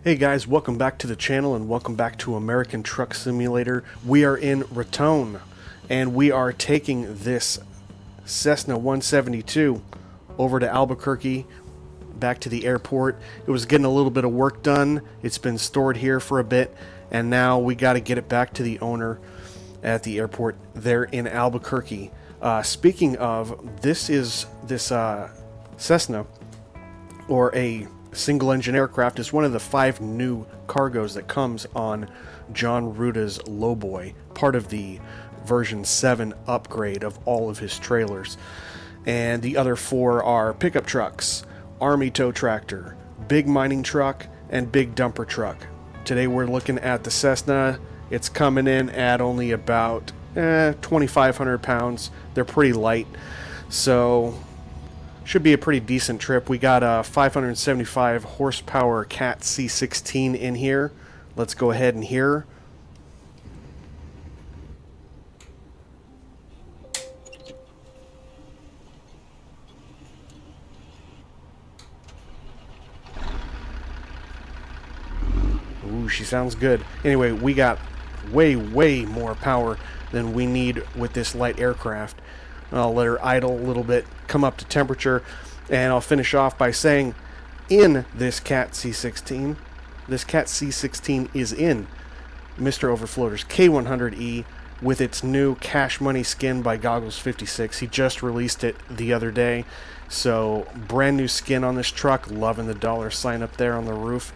Hey guys, welcome back to the channel and welcome back to American Truck Simulator. We are in Raton and we are taking this Cessna 172 over to Albuquerque, back to the airport. It was getting a little bit of work done. It's been stored here for a bit and now we got to get it back to the owner at the airport there in Albuquerque. Speaking of, this Cessna, or a single engine aircraft, is one of the 5 new cargos that comes on Jon Ruda's Lowboy, part of the version 7 upgrade of all of his trailers. And the other 4 are pickup trucks, army tow tractor, big mining truck, and big dumper truck. Today we're looking at the Cessna. It's coming in at only about 2,500 pounds. They're pretty light, so should be a pretty decent trip. We got a 575 horsepower Cat C16 in here. Let's go ahead and hear. Ooh, she sounds good. Anyway, we got way more power than we need with this light aircraft. I'll let her idle a little bit, come up to temperature, and I'll finish off by saying, in this Cat C16, this Cat C16 is in Mr. Overfloater's K100E with its new Cash Money skin by Goggles 56. He just released it the other day, so brand new skin on this truck. Loving the dollar sign up there on the roof.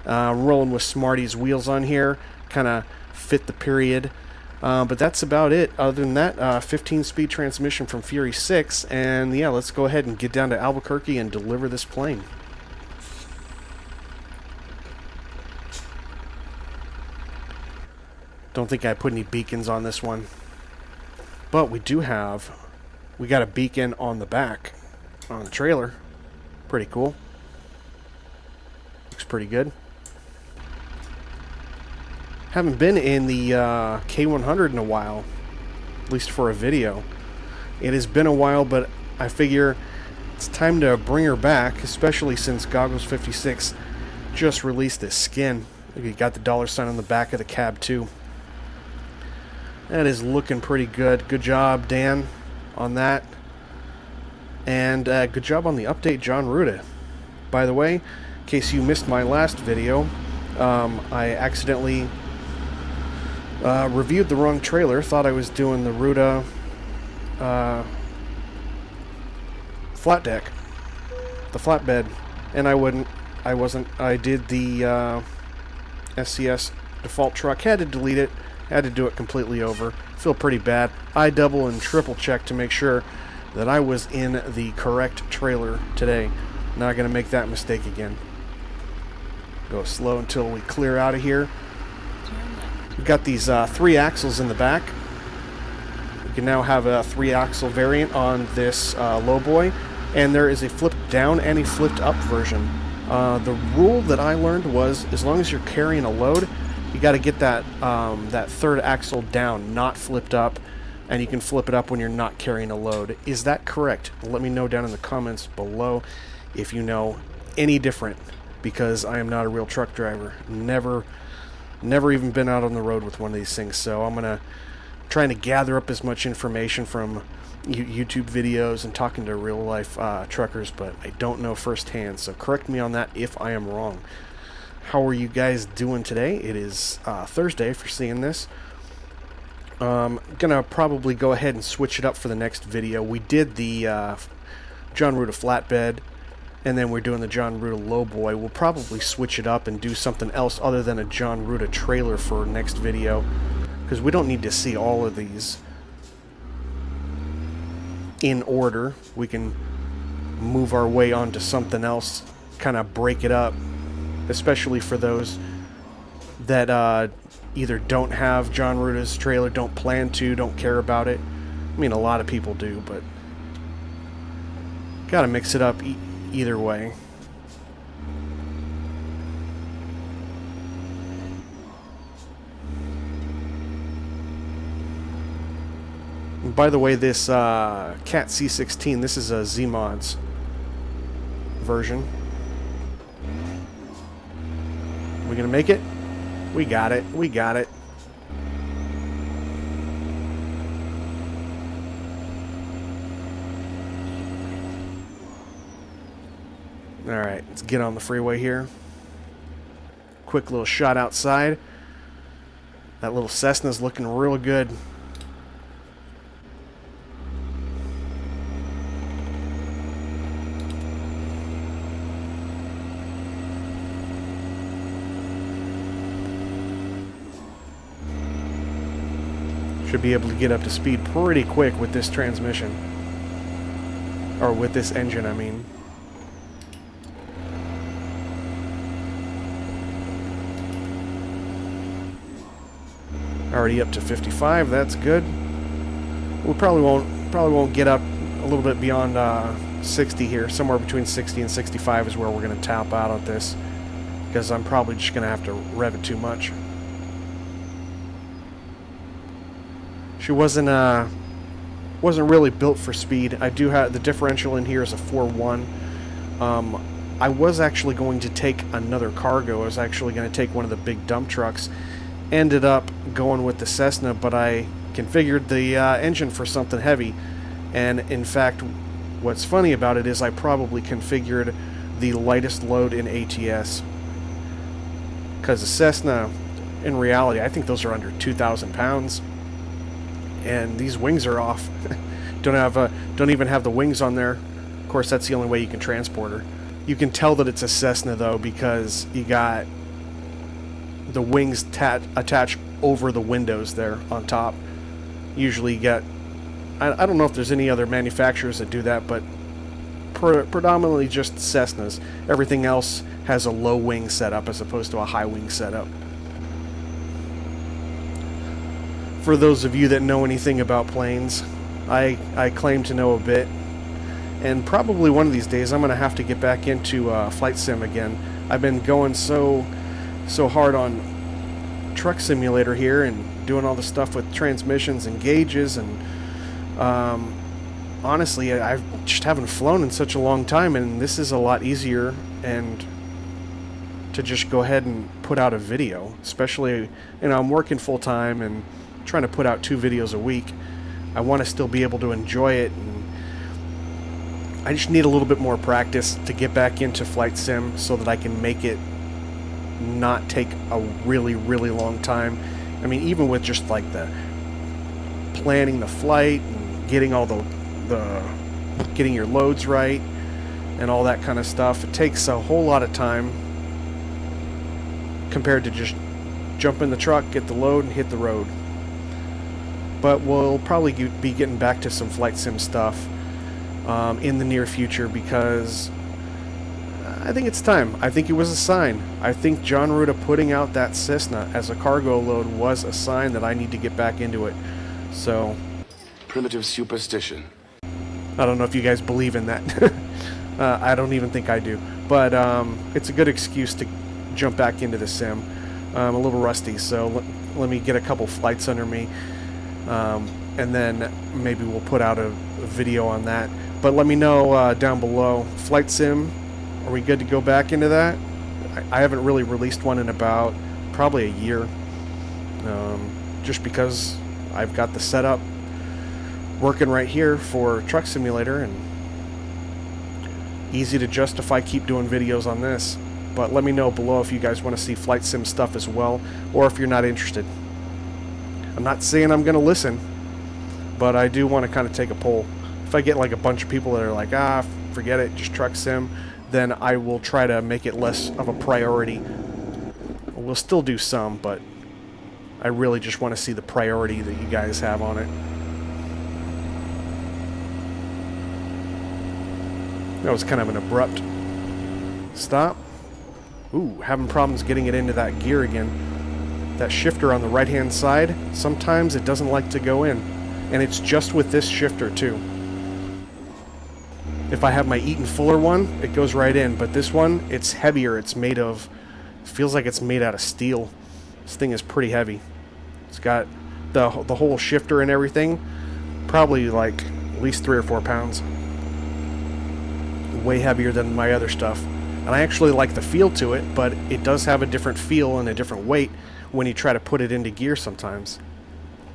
Rolling with Smarty's wheels on here, kind of fit the period. But that's about it. Other than that, 15-speed transmission from Fury 6. And yeah, let's go ahead and get down to Albuquerque and deliver this plane. Don't think I put any beacons on this one. But we got a beacon on the back, on the trailer. Pretty cool. Looks pretty good. Haven't been in the K100 in a while, at least for a video. It has been a while, but I figure it's time to bring her back, especially since Goggles 56 just released this skin. Look, you got the dollar sign on the back of the cab too. That is looking pretty good. Good job, Dan, on that. And good job on the update, Jon Ruda. By the way, in case you missed my last video, I accidentally reviewed the wrong trailer. Thought I was doing the Ruda flat deck, the flatbed, and I wasn't. I did the SCS default truck. Had to delete it. Had to do it completely over. Feel pretty bad. I double and triple checked to make sure that I was in the correct trailer today. Not gonna make that mistake again. Go slow until we clear out of here. We've got these 3 axles in the back. We can now have a 3-axle variant on this Lowboy, and there is a flipped down and a flipped up version. The rule that I learned was, as long as you're carrying a load, you got to get that that 3rd axle down, not flipped up, and you can flip it up when you're not carrying a load. Is that correct? Let me know down in the comments below if you know any different, because I am not a real truck driver. Never even been out on the road with one of these things, so I'm trying to gather up as much information from YouTube videos and talking to real life truckers, but I don't know firsthand, so correct me on that if I am wrong. How are you guys doing today? It is Thursday if you're seeing this. Gonna probably go ahead and switch it up for the next video. We did the Jon Ruda flatbed, and then we're doing the Jon Ruda Lowboy. We'll probably switch it up and do something else other than a Jon Ruda trailer for next video, because we don't need to see all of these in order. We can move our way on to something else, kind of break it up, especially for those that either don't have Jon Ruda's trailer, don't plan to, don't care about it. I mean, a lot of people do, but gotta mix it up either way. And by the way, this Cat C16, this is a Zeemods version. we going to make it? We got it. We got it. Alright, let's get on the freeway here. Quick little shot outside. That little Cessna's looking real good. Should be able to get up to speed pretty quick with this transmission. Or with this engine, I mean. Already up to 55, that's good. We probably won't get up a little bit beyond 60 here. Somewhere between 60 and 65 is where we're going to tap out on this, because I'm probably just going to have to rev it too much. She wasn't really built for speed. I do have the differential in here is a 4.1. I was actually going to take another cargo. I was actually going to take one of the big dump trucks. Ended up going with the Cessna, but I configured the engine for something heavy. And in fact, what's funny about it is I probably configured the lightest load in ATS. Because the Cessna, in reality, I think those are under 2,000 pounds. And these wings are off. Don't even have the wings on there. Of course, that's the only way you can transport her. You can tell that it's a Cessna, though, because you got the wings attach over the windows there on top. Usually you get, I don't know if there's any other manufacturers that do that, but predominantly just Cessnas. Everything else has a low wing setup as opposed to a high wing setup. For those of you that know anything about planes, I claim to know a bit, and probably one of these days I'm going to have to get back into flight sim again. I've been going so hard on truck simulator here and doing all the stuff with transmissions and gauges, and honestly I just haven't flown in such a long time, and this is a lot easier and to just go ahead and put out a video, especially, you know, I'm working full time and trying to put out 2 videos a week. I want to still be able to enjoy it, and I just need a little bit more practice to get back into flight sim so that I can make it not take a really long time. I mean, even with just like the planning the flight and getting all the getting your loads right and all that kind of stuff, it takes a whole lot of time compared to just jump in the truck, get the load, and hit the road. But we'll probably be getting back to some flight sim stuff in the near future, because I think it's time. I think it was a sign. I think Jon Ruda putting out that Cessna as a cargo load was a sign that I need to get back into it. So, primitive superstition. I don't know if you guys believe in that. I don't even think I do. But it's a good excuse to jump back into the sim. I'm a little rusty, so let me get a couple flights under me. And then maybe we'll put out a video on that. But let me know down below. Flight sim, are we good to go back into that? I haven't really released one in about probably a year. Just because I've got the setup working right here for Truck Simulator, and easy to justify keep doing videos on this. But let me know below if you guys want to see flight sim stuff as well, or if you're not interested. I'm not saying I'm going to listen, but I do want to kind of take a poll. If I get like a bunch of people that are like, forget it, just truck sim, then I will try to make it less of a priority. We'll still do some, but I really just want to see the priority that you guys have on it. That was kind of an abrupt stop. Ooh, having problems getting it into that gear again. That shifter on the right-hand side, sometimes it doesn't like to go in. And it's just with this shifter, too. If I have my Eaton Fuller one, it goes right in. But this one, it's heavier. It's made of... feels like it's made out of steel. This thing is pretty heavy. It's got the whole shifter and everything. Probably like at least 3 or 4 pounds. Way heavier than my other stuff. And I actually like the feel to it, but it does have a different feel and a different weight when you try to put it into gear sometimes.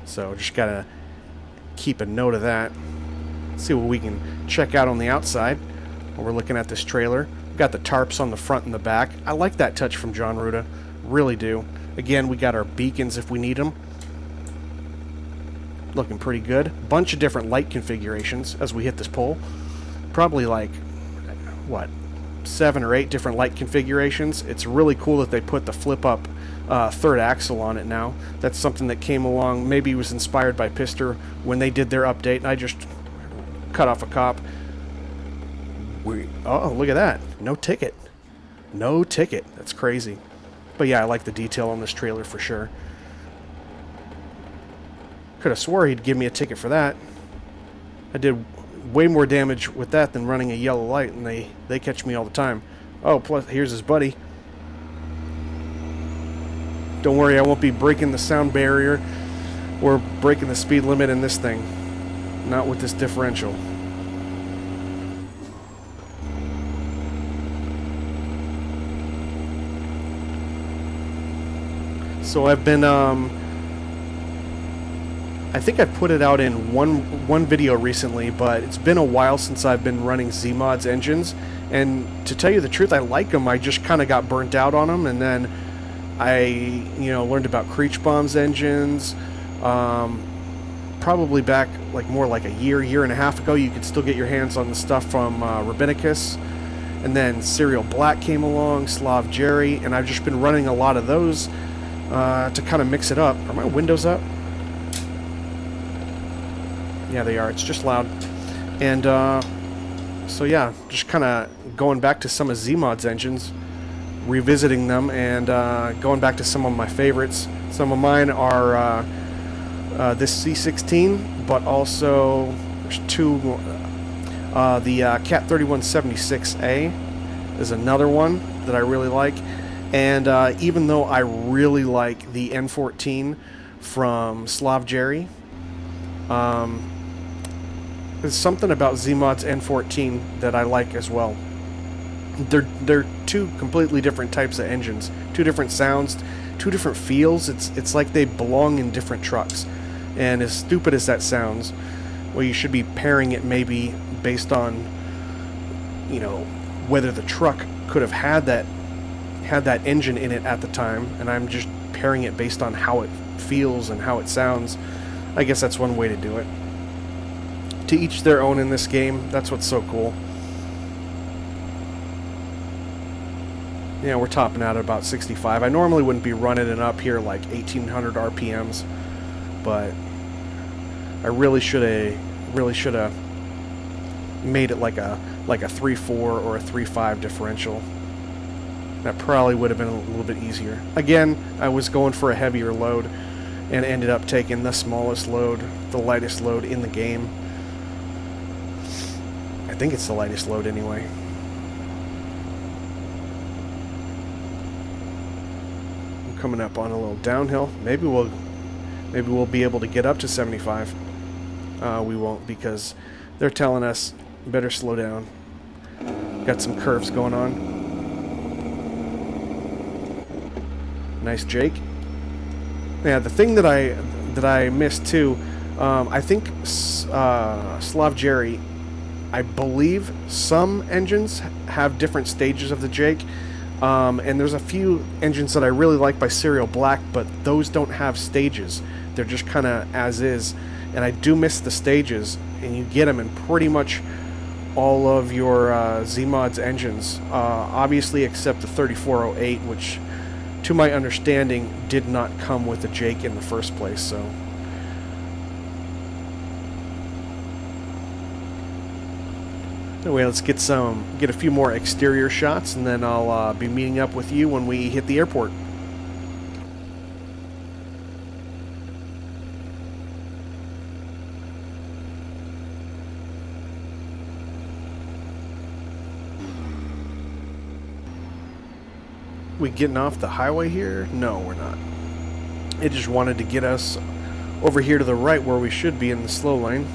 So just gotta keep a note of that. See what we can check out on the outside while we're looking at this trailer. We've got the tarps on the front and the back. I like that touch from Jon Ruda. Really do. Again, we got our beacons if we need them. Looking pretty good. Bunch of different light configurations as we hit this pole. Probably like, what, 7 or 8 different light configurations. It's really cool that they put the flip-up third axle on it now. That's something that came along, maybe was inspired by Pister when they did their update, and I just cut off a cop. Oh, look at that. No ticket. No ticket. That's crazy. But yeah, I like the detail on this trailer for sure. Could have swore he'd give me a ticket for that. I did way more damage with that than running a yellow light, and they catch me all the time. Oh, plus here's his buddy. Don't worry, I won't be breaking the sound barrier or breaking the speed limit in this thing. Not with this differential. So I've been, I think I've put it out in one video recently, but it's been a while since I've been running Zeemods engines, and to tell you the truth, I like them. I just kind of got burnt out on them, and then I, learned about Creechbomb's engines. Probably back more like a year and a half ago. You could still get your hands on the stuff from Rabbinicus, and then Serial Black came along, Slav Jerry, and I've just been running a lot of those to kind of mix it up. Are my windows up? Yeah, they are. It's just loud. And so yeah, just kind of going back to some of Zeemods engines, revisiting them, and going back to some of my favorites. Some of mine are this C16, but also there's two. The Cat 3176A is another one that I really like. And even though I really like the N14 from Slav Jerry, there's something about Zeemods N14 that I like as well. They're two completely different types of engines, two different sounds, two different feels. It's like they belong in different trucks. And as stupid as that sounds, well, you should be pairing it maybe based on, whether the truck could have had that engine in it at the time, and I'm just pairing it based on how it feels and how it sounds. I guess that's one way to do it. To each their own in this game. That's what's so cool. Yeah, we're topping out at about 65. I normally wouldn't be running it up here like 1800 RPMs, but I really should have made it like a 3.4 or a 3.5 differential. That probably would have been a little bit easier. Again, I was going for a heavier load and ended up taking the smallest load, the lightest load in the game. I think it's the lightest load anyway. I'm coming up on a little downhill. Maybe we'll be able to get up to 75. We won't, because they're telling us better slow down. Got some curves going on. Nice Jake. Yeah, the thing that I missed too, I think Slav Jerry, I believe some engines have different stages of the Jake, and there's a few engines that I really like by Serial Black, but those don't have stages. They're just kind of as is, and I do miss the stages, and you get them in pretty much all of your Zeemods engines, obviously except the 3408, which, to my understanding, did not come with a Jake in the first place. So anyway, let's get a few more exterior shots, and then I'll be meeting up with you when we hit the airport. We getting off the highway here? No, we're not. It just wanted to get us over here to the right where we should be in the slow lane.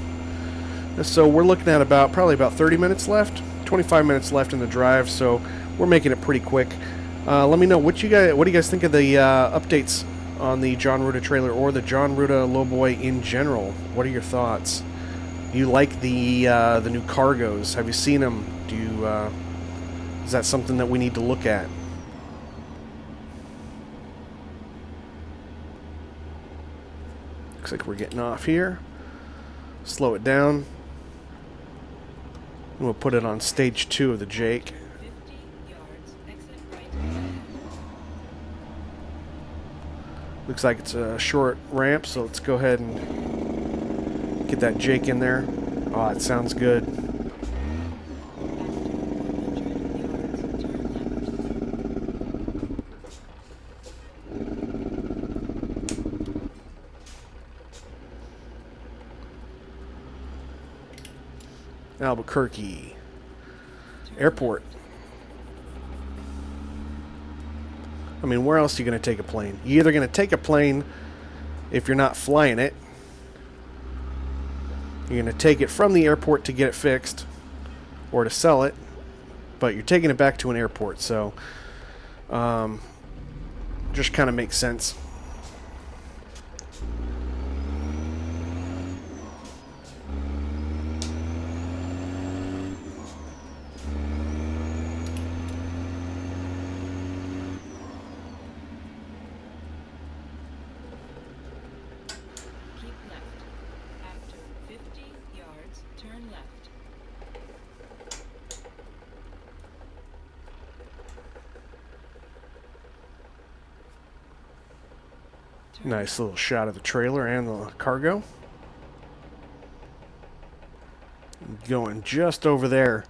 So we're looking at probably about 30 minutes left, 25 minutes left in the drive, so we're making it pretty quick. Let me know what do you guys think of the updates on the Jon Ruda trailer or the Jon Ruda Lowboy in general. What are your thoughts? Do you like the new cargos? Have you seen them? Do you is that something that we need to look at? Looks like we're getting off here. Slow it down. And we'll put it on stage 2 of the Jake. 50 yards, exit right. Looks like it's a short ramp, so let's go ahead and get that Jake in there. Oh, it sounds good. Albuquerque Airport. I mean, where else are you going to take a plane? You're either going to take a plane if you're not flying it. You're going to take it from the airport to get it fixed or to sell it, but you're taking it back to an airport, so just kind of makes sense. Keep left. After 50 yards, turn left. Nice little shot of the trailer and the cargo. Going just over there.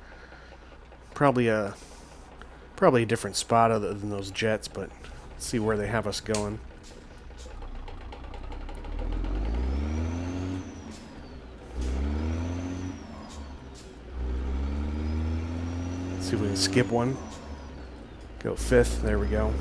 Probably a different spot other than those jets, but let's see where they have us going. See if we can skip one. Go 5th. There we go.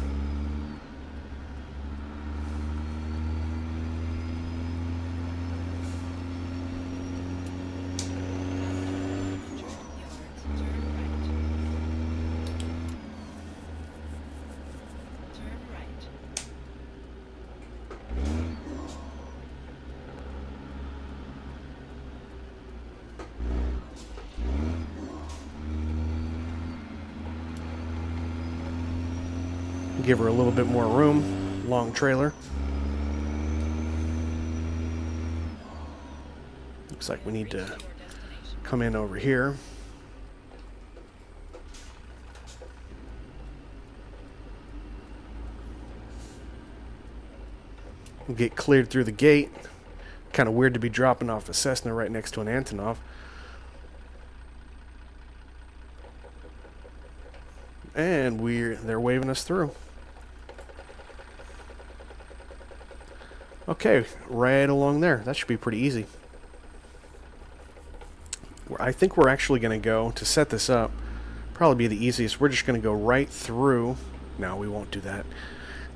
Turn right. Give her a little bit more room. Long trailer. Looks like we need to Your destination. come in over here. We'll get cleared through the gate. Kind of weird to be dropping off a Cessna right next to an Antonov. And they're waving us through. Okay, right along there. That should be pretty easy. I think we're actually going to go, to set this up, probably be the easiest. We're just going to go right through. No, we won't do that.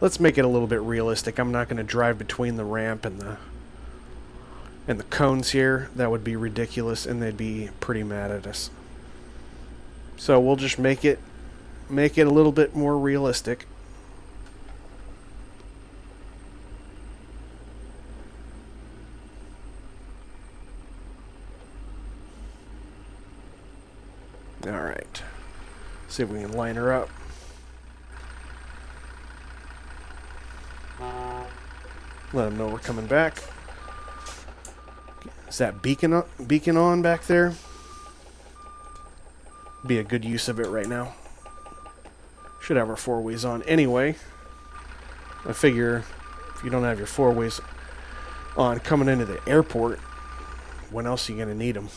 Let's make it a little bit realistic. I'm not going to drive between the ramp and the cones here. That would be ridiculous, and they'd be pretty mad at us. So we'll just make it a little bit more realistic. All right. See if we can line her up. Let them know we're coming back. Is that beacon on back there? Be a good use of it right now. Should have our 4-ways on anyway. I figure if you don't have your 4-ways on coming into the airport, when else are you going to need them?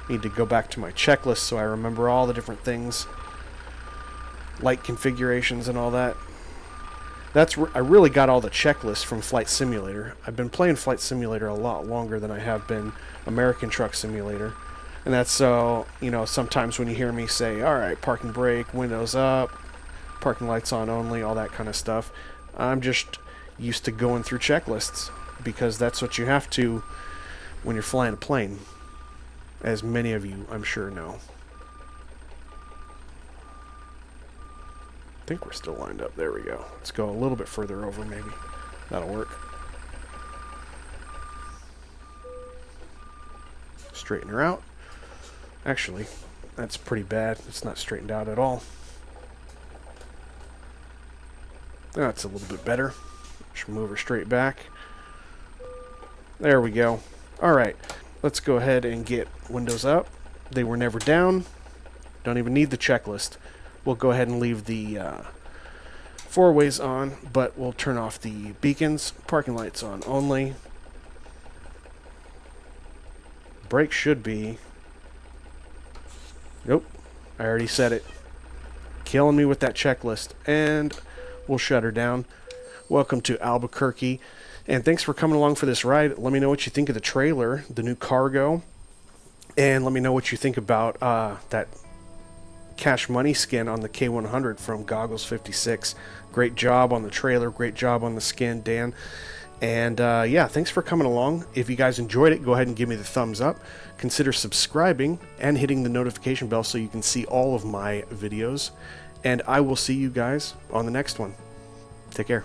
Need to go back to my checklist so I remember all the different things, light configurations and all that. I really got all the checklists from Flight Simulator. I've been playing Flight Simulator a lot longer than I have been American Truck Simulator. And that's so, sometimes when you hear me say, all right, parking brake, windows up, parking lights on only, all that kind of stuff, I'm just used to going through checklists because that's what you have to when you're flying a plane. as many of you, I'm sure, know. I think we're still lined up. There we go. Let's go a little bit further over, maybe. That'll work. Straighten her out. Actually, that's pretty bad. It's not straightened out at all. That's a little bit better. Just move her straight back. There we go. Alright, let's go ahead and get windows up. They were never down. Don't even need the checklist. We'll go ahead and leave the four-ways on, but we'll turn off the beacons. Parking lights on only. Brake should be... Nope. I already said it. Killing me with that checklist. And we'll shut her down. Welcome to Albuquerque. And thanks for coming along for this ride. Let me know what you think of the trailer, the new cargo. And let me know what you think about that Cash Money skin on the K100 from Goggles 56. Great job on the trailer. Great job on the skin, Dan. And yeah, thanks for coming along. If you guys enjoyed it, go ahead and give me the thumbs up. Consider subscribing and hitting the notification bell so you can see all of my videos. And I will see you guys on the next one. Take care.